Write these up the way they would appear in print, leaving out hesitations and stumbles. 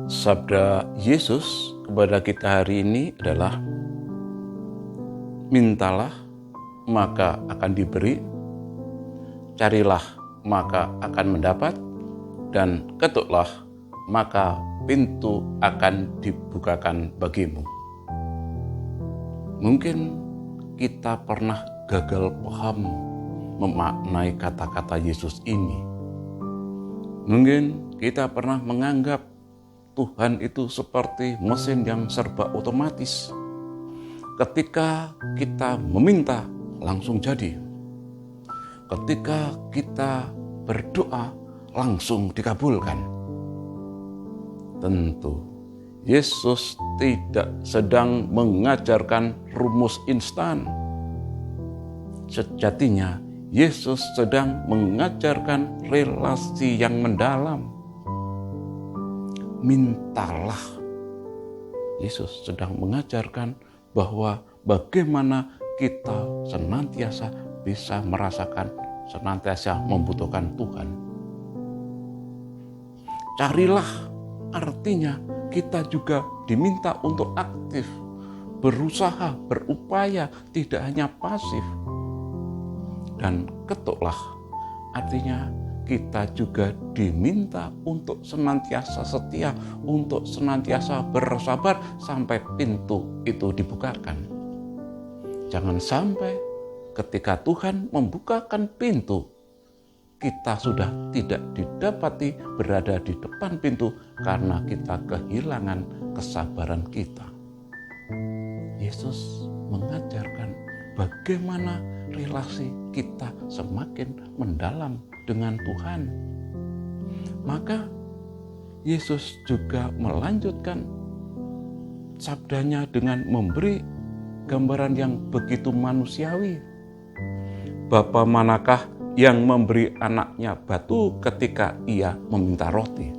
Sabda Yesus kepada kita hari ini adalah, mintalah maka akan diberi, carilah maka akan mendapat, dan ketuklah maka pintu akan dibukakan bagimu. Mungkin kita pernah gagal paham memaknai kata-kata Yesus ini. Mungkin kita pernah menganggap Tuhan itu seperti mesin yang serba otomatis. Ketika kita meminta, langsung jadi. Ketika kita berdoa, langsung dikabulkan. Tentu, Yesus tidak sedang mengajarkan rumus instan. Sejatinya, Yesus sedang mengajarkan relasi yang mendalam. Mintalah. Yesus sedang mengajarkan bahwa bagaimana kita senantiasa bisa merasakan, senantiasa membutuhkan Tuhan. Carilah, artinya kita juga diminta untuk aktif, berusaha, berupaya, tidak hanya pasif. Dan ketuklah, artinya kita juga diminta untuk senantiasa setia, untuk senantiasa bersabar sampai pintu itu dibukakan. Jangan sampai ketika Tuhan membukakan pintu, kita sudah tidak didapati berada di depan pintu karena kita kehilangan kesabaran kita. Yesus mengajarkan bagaimana relasi kita semakin mendalam dengan Tuhan. Maka Yesus juga melanjutkan sabdanya dengan memberi gambaran yang begitu manusiawi. Bapa manakah yang memberi anaknya batu ketika ia meminta roti?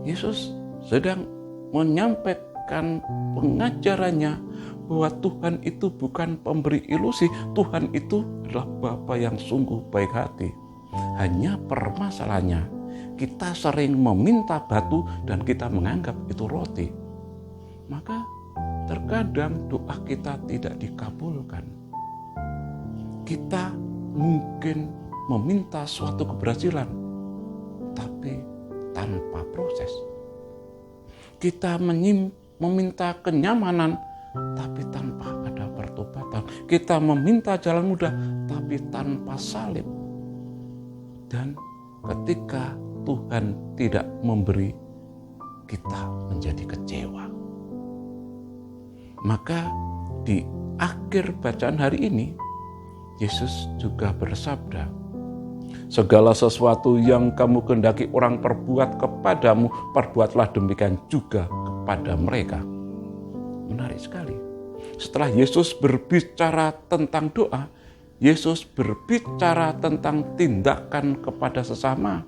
Yesus sedang menyampaikan pengajarannya bahwa Tuhan itu bukan pemberi ilusi. Tuhan itu adalah Bapa yang sungguh baik hati. Hanya permasalahannya, kita sering meminta batu dan kita menganggap itu roti. Maka terkadang doa kita tidak dikabulkan. Kita mungkin meminta suatu keberhasilan, tapi tanpa proses. Kita meminta kenyamanan, tapi tanpa ada pertobatan. Kita meminta jalan mudah, tapi tanpa salib. Dan ketika Tuhan tidak memberi, kita menjadi kecewa. Maka di akhir bacaan hari ini, Yesus juga bersabda, segala sesuatu yang kamu kehendaki orang perbuat kepadamu, perbuatlah demikian juga kepada mereka. Menarik sekali. Setelah Yesus berbicara tentang doa, Yesus berbicara tentang tindakan kepada sesama.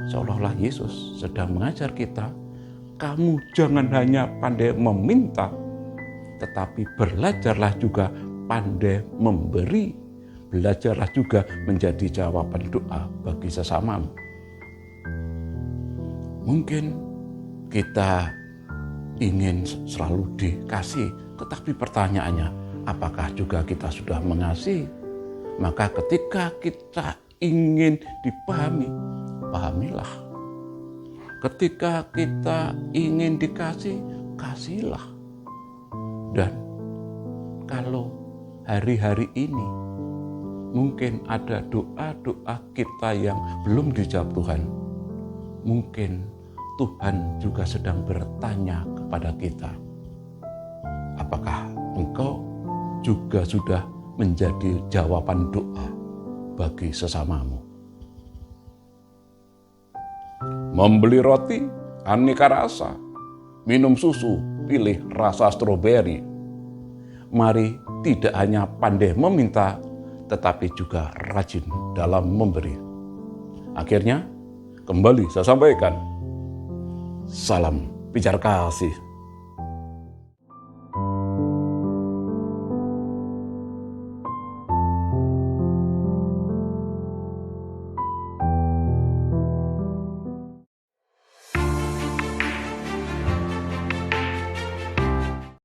Seolah-olah Yesus sedang mengajar kita, kamu jangan hanya pandai meminta, tetapi belajarlah juga pandai memberi. Belajarlah juga menjadi jawaban doa bagi sesamamu. Mungkin kita ingin selalu dikasih, tetapi pertanyaannya, apakah juga kita sudah mengasihi? Maka ketika kita ingin dipahami, pahamilah. Ketika kita ingin dikasih, kasihilah. Dan kalau hari-hari ini mungkin ada doa-doa kita yang belum dijawab Tuhan, mungkin Tuhan juga sedang bertanya kepada kita, apakah engkau juga sudah menjadi jawaban doa bagi sesamamu? Membeli roti, aneka rasa. Minum susu, pilih rasa stroberi. Mari tidak hanya pandai meminta, tetapi juga rajin dalam memberi. Akhirnya, kembali saya sampaikan, salam pijar kasih.